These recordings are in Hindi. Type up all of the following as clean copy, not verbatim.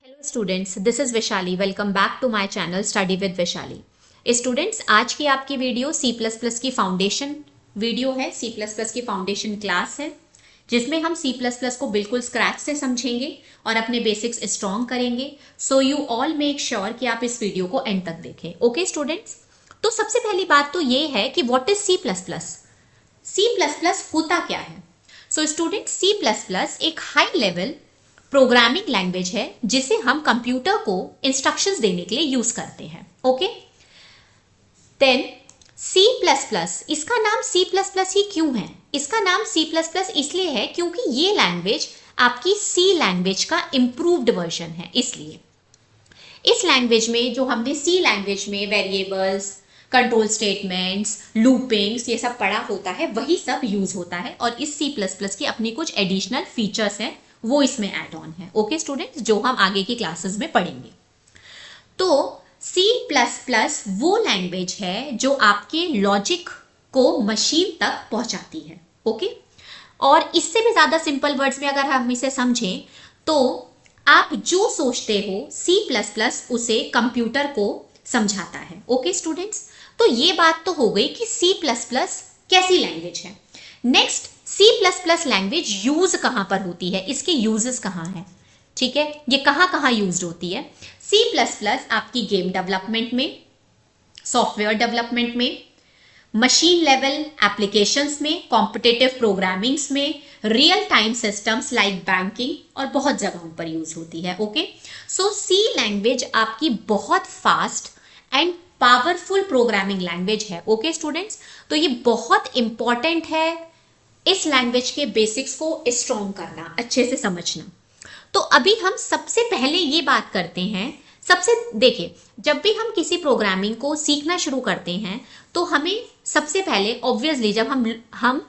Hello students, this is Vishali. Welcome back to my channel study with Vishali. Students, आज की आपकी वीडियो सी प्लस प्लस की फाउंडेशन वीडियो है। सी प्लस प्लस की फाउंडेशन क्लास है जिसमें हम सी प्लस प्लस को बिल्कुल स्क्रैच से समझेंगे और अपने बेसिक्स स्ट्रॉन्ग करेंगे। So you all make sure कि आप इस वीडियो को एंड तक देखें। ओके स्टूडेंट्स, तो सबसे पहली बात तो ये है कि what is C plus plus. C plus plus होता क्या है? So student, C plus plus एक हाई लेवल प्रोग्रामिंग लैंग्वेज है जिसे हम कंप्यूटर को इंस्ट्रक्शंस देने के लिए यूज करते हैं। Okay, then C plus plus, इसका नाम सी प्लस प्लस ही क्यों है? इसका नाम सी प्लस प्लस इसलिए है क्योंकि ये लैंग्वेज आपकी सी लैंग्वेज का इंप्रूव्ड वर्जन है। इसलिए इस लैंग्वेज में, जो हमने सी लैंग्वेज में वेरिएबल्स, कंट्रोल स्टेटमेंट्स, लूपिंग्स, ये सब पढ़ा होता है, वही सब यूज होता है। और इस सी प्लस प्लस की अपनी कुछ एडिशनल फीचर्स हैं, वो इसमें ऐड ऑन है। ओके स्टूडेंट्स, जो हम आगे की क्लासेस में पढ़ेंगे। तो सी प्लस प्लस वो लैंग्वेज है जो आपके लॉजिक को मशीन तक पहुंचाती है। ओके, और इससे भी ज्यादा सिंपल वर्ड्स में अगर हम इसे समझें तो आप जो सोचते हो सी प्लस प्लस उसे कंप्यूटर को समझाता है। ओके स्टूडेंट्स, तो ये बात तो हो गई कि सी प्लस प्लस कैसी लैंग्वेज है। Next, C plus plus language use कहां पर होती है, इसके यूजेस कहां है? ठीक है, ये कहां कहां यूज होती है? सी प्लस प्लस आपकी गेम डेवलपमेंट में, सॉफ्टवेयर डेवलपमेंट में, मशीन लेवल एप्लीकेशंस में, कॉम्पिटिटिव प्रोग्रामिंग्स में, real time systems like banking और बहुत जगहों पर यूज होती है। ओके, सो सी लैंग्वेज आपकी बहुत fast and powerful programming language है। ओके स्टूडेंट्स, तो ये बहुत इंपॉर्टेंट है इस लैंग्वेज के बेसिक्स को स्ट्रॉन्ग करना, अच्छे से समझना। तो अभी हम सबसे पहले ये बात करते हैं, देखिए, जब भी हम किसी प्रोग्रामिंग को सीखना शुरू करते हैं तो हमें सबसे पहले ऑब्वियसली, जब हम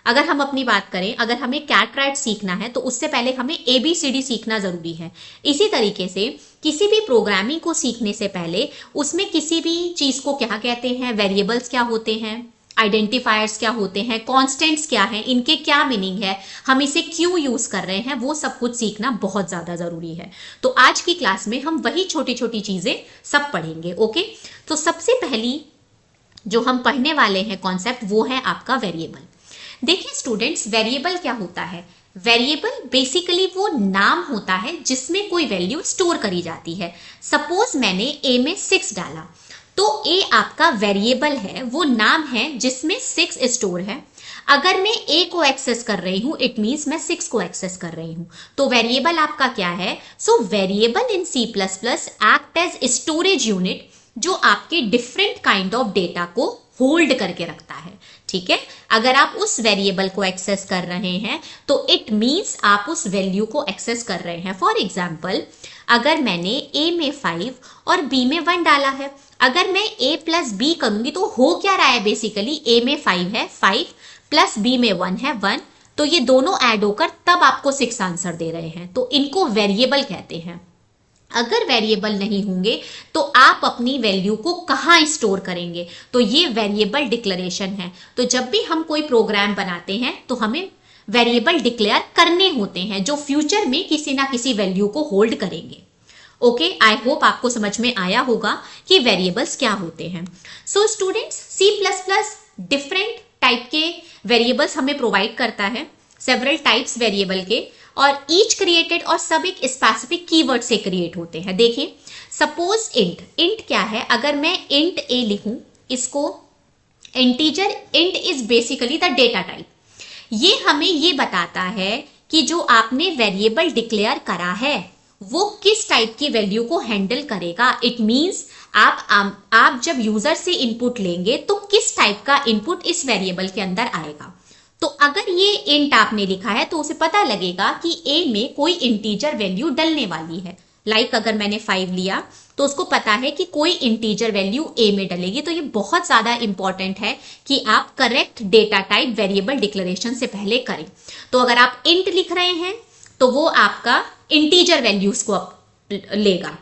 अगर हम अपनी बात करें, अगर हमें कैट रैट सीखना है तो उससे पहले हमें ABCD सीखना जरूरी है। इसी तरीके से किसी भी प्रोग्रामिंग को सीखने से पहले उसमें किसी भी चीज को क्या कहते हैं, वेरिएबल्स क्या होते हैं, आइडेंटिफायर्स क्या होते हैं, कॉन्स्टेंट्स क्या हैं, इनके क्या मीनिंग है, हम इसे क्यों यूज कर रहे हैं, वो सब कुछ सीखना बहुत ज्यादा जरूरी है। तो आज की क्लास में हम वही छोटी छोटी चीजें सब पढ़ेंगे। ओके, तो सबसे पहली जो हम पढ़ने वाले हैं कॉन्सेप्ट, वो है आपका वेरिएबल। देखिए स्टूडेंट्स, वेरिएबल क्या होता है? वेरिएबल बेसिकली वो नाम होता है जिसमें कोई वैल्यू स्टोर करी जाती है। सपोज मैंने ए में 6 डाला तो ए आपका वेरिएबल है, वो नाम है जिसमें 6 स्टोर है। अगर मैं ए को एक्सेस कर रही हूं, इट मींस मैं 6 को एक्सेस कर रही हूं, तो वेरिएबल आपका क्या है? So variable in C plus plus act as storage unit, जो आपके डिफरेंट काइंड ऑफ डेटा को होल्ड करके रखता है। ठीक है, अगर आप उस वेरिएबल को एक्सेस कर रहे हैं तो इट मींस आप उस वैल्यू को एक्सेस कर रहे हैं। फॉर एग्जाम्पल, अगर मैंने ए में 5 और बी में 1 डाला है, अगर मैं a प्लस बी करूंगी तो हो क्या रहा है? बेसिकली a में 5 है 5 प्लस b में 1 है 1, तो ये दोनों ऐड होकर तब आपको 6 आंसर दे रहे हैं, तो इनको वेरिएबल कहते हैं। अगर वेरिएबल नहीं होंगे तो आप अपनी वैल्यू को कहां स्टोर करेंगे? तो ये वेरिएबल डिक्लेरेशन है। तो जब भी हम कोई प्रोग्राम बनाते हैं तो हमें वेरिएबल डिक्लेयर करने होते हैं जो फ्यूचर में किसी ना किसी वैल्यू को होल्ड करेंगे। ओके, आई होप आपको समझ में आया होगा कि वेरिएबल्स क्या होते हैं। So students, C plus plus different type के वेरिएबल्स हमें प्रोवाइड करता है, सेवरल टाइप्स वेरिएबल के, और ईच क्रिएटेड, और सब एक स्पेसिफिक कीवर्ड से क्रिएट होते हैं। देखिए, सपोज इंट क्या है? अगर मैं इंट ए लिखूं, इसको integer, int is basically the data type. ये हमें ये बताता है कि जो आपने वेरिएबल डिक्लेयर करा है वो किस टाइप की वैल्यू को हैंडल करेगा। इट मींस आप जब यूजर से इनपुट लेंगे तो किस टाइप का इनपुट इस वेरिएबल के अंदर आएगा। तो अगर ये इंट आपने लिखा है तो उसे पता लगेगा कि ए में कोई इंटीजर वैल्यू डलने वाली है। लाइक अगर मैंने 5 लिया तो उसको पता है कि कोई इंटीजर वैल्यू ए में डलेगी। तो ये बहुत ज्यादा इंपॉर्टेंट है कि आप correct data type variable declaration से पहले करें। तो अगर आप इंट लिख रहे हैं तो वो आपका इंटीजर वैल्यूज को लेगा।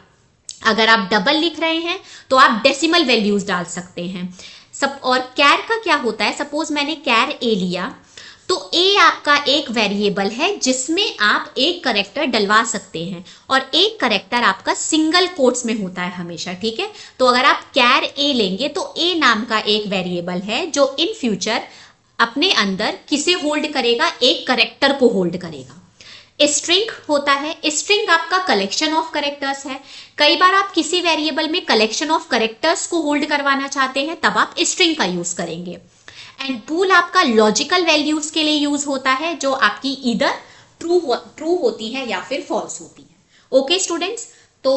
अगर आप डबल लिख रहे हैं तो आप डेसिमल वैल्यूज डाल सकते हैं सब। और कैर का क्या होता है? सपोज मैंने कैर ए लिया तो ए आपका एक वेरिएबल है जिसमें आप एक करेक्टर डलवा सकते हैं और एक करेक्टर आपका सिंगल कोट्स में होता है हमेशा, ठीक है। तो अगर आप कैर ए लेंगे तो ए नाम का एक वेरिएबल है जो इन फ्यूचर अपने अंदर किसे होल्ड करेगा, एक करेक्टर को होल्ड करेगा। स्ट्रिंग होता है, स्ट्रिंग आपका कलेक्शन ऑफ करेक्टर्स है। कई बार आप किसी वेरिएबल में कलेक्शन ऑफ करेक्टर्स को होल्ड करवाना चाहते हैं तब आप स्ट्रिंग का यूज करेंगे। एंड बूल आपका लॉजिकल वैल्यूज के लिए यूज होता है जो आपकी इधर ट्रू होती है या फिर फॉल्स होती है। ओके स्टूडेंट्स, तो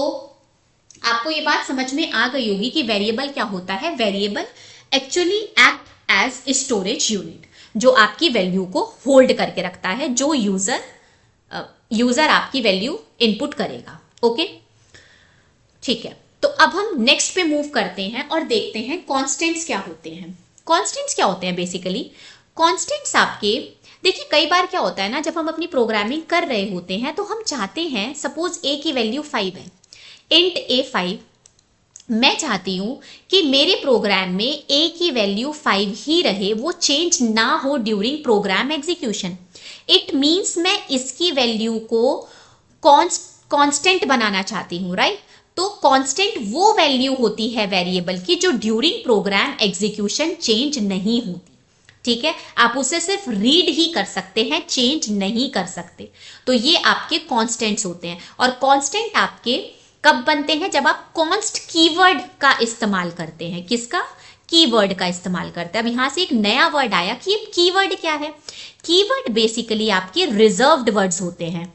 आपको ये बात समझ में आ गई होगी कि वेरिएबल क्या होता है। Variable actually act as storage unit जो आपकी वैल्यू को होल्ड करके रखता है, जो यूजर आपकी वैल्यू इनपुट करेगा। ओके, ठीक है। तो अब हम नेक्स्ट पे मूव करते हैं और देखते हैं कॉन्स्टेंट्स क्या होते हैं। कॉन्स्टेंट्स क्या होते हैं बेसिकली? कॉन्स्टेंट्स आपके, देखिए कई बार क्या होता है ना, जब हम अपनी प्रोग्रामिंग कर रहे होते हैं तो हम चाहते हैं, सपोज ए की वैल्यू 5 है, इंट ए 5, मैं चाहती हूं कि मेरे प्रोग्राम में ए की वैल्यू 5 ही रहे, वो चेंज ना हो during program execution. It means मैं इसकी वैल्यू को कांस्टेंट बनाना चाहती हूं, राइट। तो कांस्टेंट वो वैल्यू होती है वेरिएबल की जो ड्यूरिंग प्रोग्राम एग्जीक्यूशन चेंज नहीं होती, ठीक है। आप उसे सिर्फ रीड ही कर सकते हैं, चेंज नहीं कर सकते। तो ये आपके कांस्टेंट्स होते हैं। और कांस्टेंट आपके कब बनते हैं? जब आप कॉन्स्ट कीवर्ड का इस्तेमाल करते हैं। किसका? कीवर्ड का इस्तेमाल करते हैं। अब यहां से एक नया वर्ड आया कि ये कीवर्ड क्या है। कीवर्ड बेसिकली आपके रिजर्व्ड वर्ड्स होते हैं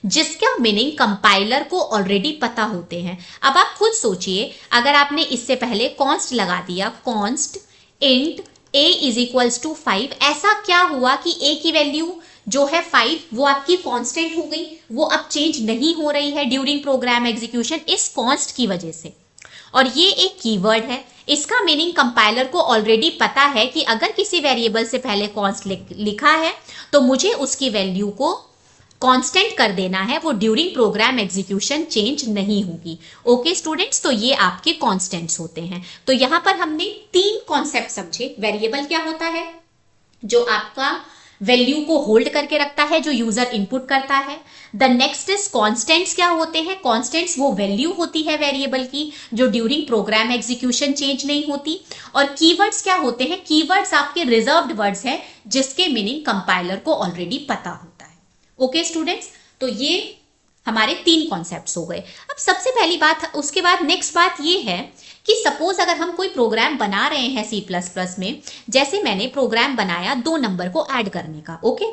जिसका मीनिंग कंपाइलर को ऑलरेडी पता होते हैं। अब आप खुद सोचिए, अगर आपने इससे पहले कॉन्स्ट लगा दिया, const int a is equals to 5, ऐसा क्या हुआ कि a की वैल्यू जो है 5 वो आपकी कांस्टेंट हो गई, वो अब चेंज नहीं हो रही है ड्यूरिंग प्रोग्राम एग्जीक्यूशन इस कॉन्स्ट की वजह से। और ये एक कीवर्ड है, इसका मीनिंग कंपाइलर को ऑलरेडी पता है कि अगर किसी वेरिएबल से पहले कॉन्स्ट लिखा है तो मुझे उसकी वैल्यू को कांस्टेंट कर देना है, वो ड्यूरिंग प्रोग्राम एग्जीक्यूशन चेंज नहीं होगी। ओके स्टूडेंट्स, तो ये आपके कांस्टेंट्स होते हैं। तो यहां पर हमने 3 कॉन्सेप्ट समझे। वेरिएबल क्या होता है? जो आपका वैल्यू को होल्ड करके रखता है, जो यूजर इनपुट करता है। द नेक्स्ट इज कॉन्स्टेंट्स क्या होते हैं? कॉन्स्टेंट्स वो वैल्यू होती है वेरिएबल की जो ड्यूरिंग प्रोग्राम एग्जीक्यूशन चेंज नहीं होती। और कीवर्ड्स क्या होते हैं? कीवर्ड्स आपके रिजर्व्ड वर्ड्स हैं जिसके मीनिंग कंपाइलर को ऑलरेडी पता होता है। ओके स्टूडेंट्स, तो ये हमारे 3 कॉन्सेप्ट्स हो गए। अब सबसे पहली बात, उसके बाद नेक्स्ट बात ये है कि सपोज अगर हम कोई प्रोग्राम बना रहे हैं C++ में, जैसे मैंने प्रोग्राम बनाया 2 नंबर को ऐड करने का। ओके,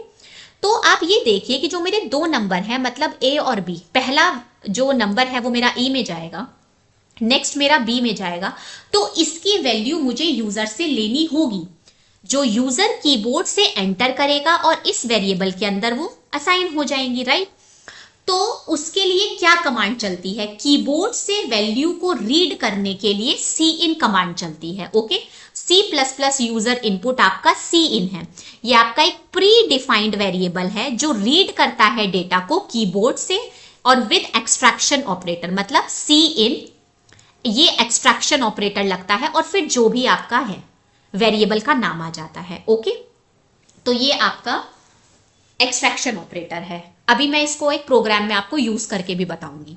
तो आप ये देखिए कि जो मेरे 2 नंबर हैं, मतलब A और B, पहला जो नंबर है वो मेरा E में जाएगा, नेक्स्ट मेरा B में जाएगा। तो इसकी वैल्यू मुझे यूजर से लेनी होगी, जो यूजर कीबोर्ड से एंटर करेगा और इस वेरिएबल के अंदर वो असाइन हो जाएंगी, राइट। तो उसके लिए क्या कमांड चलती है? कीबोर्ड से वैल्यू को रीड करने के लिए cin कमांड चलती है। ओके, C++ यूजर इनपुट आपका cin है। ये आपका एक प्री डिफाइंड वेरिएबल है जो रीड करता है डेटा को कीबोर्ड से और विद एक्सट्रैक्शन ऑपरेटर, मतलब cin ये एक्सट्रैक्शन ऑपरेटर लगता है और फिर जो भी आपका है वेरिएबल का नाम आ जाता है। ओके, तो ये आपका एक्सट्रैक्शन ऑपरेटर है। अभी मैं इसको एक प्रोग्राम में आपको यूज करके भी बताऊंगी।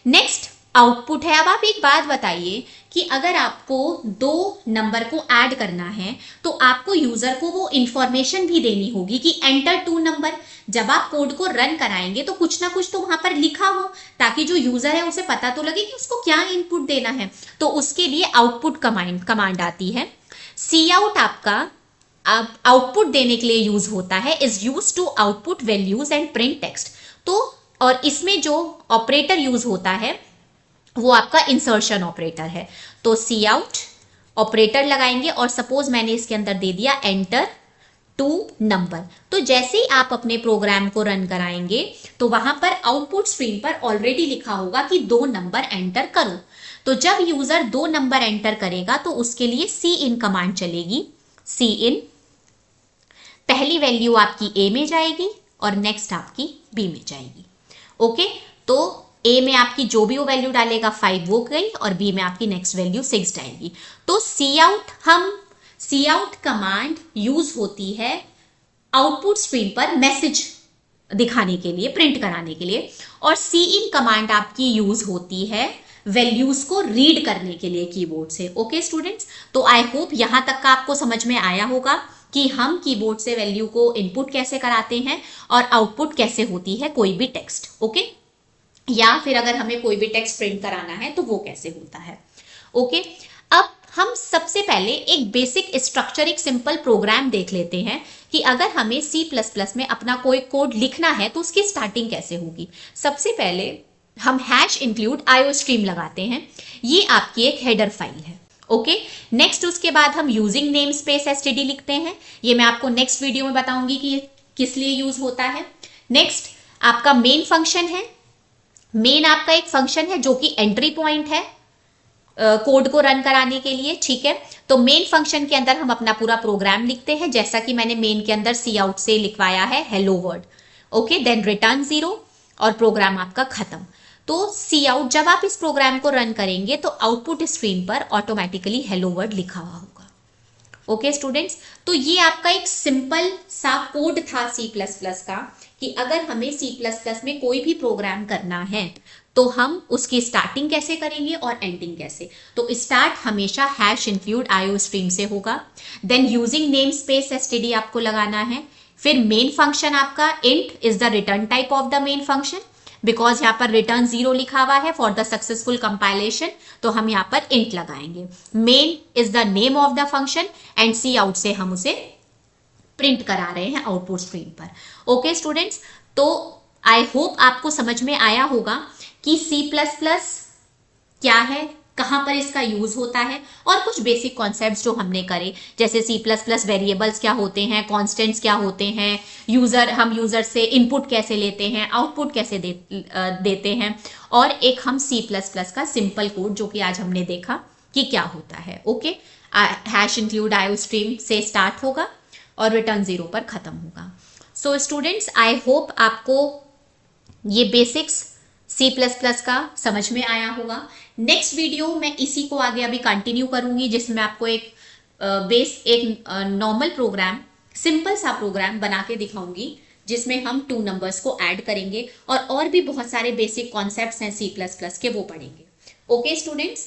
नेक्स्ट आउटपुट है। अब आप एक बात बताइए कि अगर आपको 2 नंबर को ऐड करना है तो आपको यूजर को वो इंफॉर्मेशन भी देनी होगी कि एंटर 2 नंबर। जब आप कोड को रन कराएंगे तो कुछ ना कुछ तो वहां पर लिखा हो ताकि जो यूजर है उसे पता तो लगे कि उसको क्या इनपुट देना है। तो उसके लिए आउटपुट कमांड आती है। Cout आपका आउटपुट देने के लिए यूज होता है, is use to output values and print text. तो और इसमें जो ऑपरेटर यूज होता है वो आपका इंसर्शन ऑपरेटर है। तो Cout ऑपरेटर लगाएंगे और सपोज मैंने इसके अंदर दे दिया एंटर 2 नंबर। तो जैसे ही आप अपने प्रोग्राम को रन कराएंगे तो वहां पर आउटपुट स्क्रीन पर ऑलरेडी लिखा होगा कि 2 नंबर एंटर करो। तो जब यूजर 2 नंबर एंटर करेगा तो उसके लिए cin कमांड चलेगी। cin पहली वैल्यू आपकी A में जाएगी और नेक्स्ट आपकी B में जाएगी। ओके, तो A में आपकी जो भी वो वैल्यू डालेगा 5 वो गई और B में आपकी नेक्स्ट वैल्यू 6 जाएगी। तो Cout कमांड यूज होती है आउटपुट स्क्रीन पर मैसेज दिखाने के लिए, प्रिंट कराने के लिए, और सी इन कमांड आपकी यूज होती है वैल्यूज को रीड करने के लिए कीबोर्ड से। ओके स्टूडेंट्स, तो आई होप यहां तक का आपको समझ में आया होगा कि हम कीबोर्ड से वैल्यू को इनपुट कैसे कराते हैं और आउटपुट कैसे होती है कोई भी टेक्स्ट। ओके, या फिर अगर हमें कोई भी टेक्स्ट प्रिंट कराना है तो वो कैसे होता है। ओके, अब हम सबसे पहले एक बेसिक स्ट्रक्चर, एक सिंपल प्रोग्राम देख लेते हैं कि अगर हमें C++ में अपना कोई कोड लिखना है तो उसकी स्टार्टिंग कैसे होगी। सबसे पहले हम #include iostream लगाते हैं, ये आपकी एक हेडर फाइल है। ओके, नेक्स्ट उसके बाद हम यूजिंग नेम स्पेस std लिखते हैं, ये मैं आपको नेक्स्ट वीडियो में बताऊंगी कि किस लिए यूज होता है। नेक्स्ट आपका मेन फंक्शन है, मेन आपका एक फंक्शन है जो कि एंट्री पॉइंट है कोड को रन कराने के लिए। ठीक है, तो मेन फंक्शन के अंदर हम अपना पूरा प्रोग्राम लिखते हैं, जैसा कि मैंने मेन के अंदर सी आउट से लिखवाया है hello word. Okay, then return 0 और प्रोग्राम आपका खत्म। तो सी आउट, जब आप इस प्रोग्राम को रन करेंगे तो आउटपुट स्क्रीन पर ऑटोमेटिकली हेलो वर्ड लिखा हुआ होगा। ओके स्टूडेंट्स, तो ये आपका एक सिंपल सा कोड था C++ का कि अगर हमें C++ में कोई भी प्रोग्राम करना है तो हम उसकी स्टार्टिंग कैसे करेंगे और एंडिंग कैसे। तो स्टार्ट हमेशा #include iostream से होगा, then using name space std आपको लगाना है, फिर मेन फंक्शन आपका int is the return type of the main function, because यहाँ पर रिटर्न 0 लिखा हुआ है फॉर द सक्सेसफुल कंपाइलेशन, तो हम यहाँ पर int लगाएंगे। Main is the name of the function and C out से हम उसे प्रिंट करा रहे हैं आउटपुट स्क्रीन पर। ओके स्टूडेंट्स, तो आई होप आपको समझ में आया होगा कि C++ क्या है, कहां पर इसका यूज होता है, और कुछ बेसिक कॉन्सेप्ट्स जो हमने करे, जैसे C++ वेरिएबल्स क्या होते हैं, कॉन्स्टेंट्स क्या होते हैं, हम यूजर से इनपुट कैसे लेते हैं, आउटपुट कैसे देते हैं, और एक हम C++ का सिंपल कोड जो कि आज हमने देखा कि क्या होता है। ओके, #include iostream से स्टार्ट होगा और रिटर्न 0 पर खत्म होगा। सो स्टूडेंट्स, आई होप आपको ये बेसिक्स C++ का समझ में आया होगा। नेक्स्ट वीडियो मैं इसी को आगे अभी कंटिन्यू करूंगी, जिसमें आपको एक नॉर्मल प्रोग्राम, सिंपल सा प्रोग्राम बना के दिखाऊंगी, जिसमें हम 2 नंबर्स को ऐड करेंगे और भी बहुत सारे बेसिक कॉन्सेप्ट्स हैं C++ के, वो पढ़ेंगे। Okay students,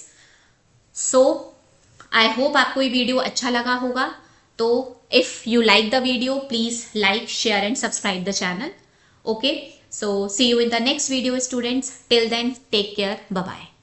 so I hope आपको ये वीडियो अच्छा लगा होगा। तो if you like the video, please like, share and subscribe the channel. Okay, so see you in the next video students. Till then, take care. Bye bye.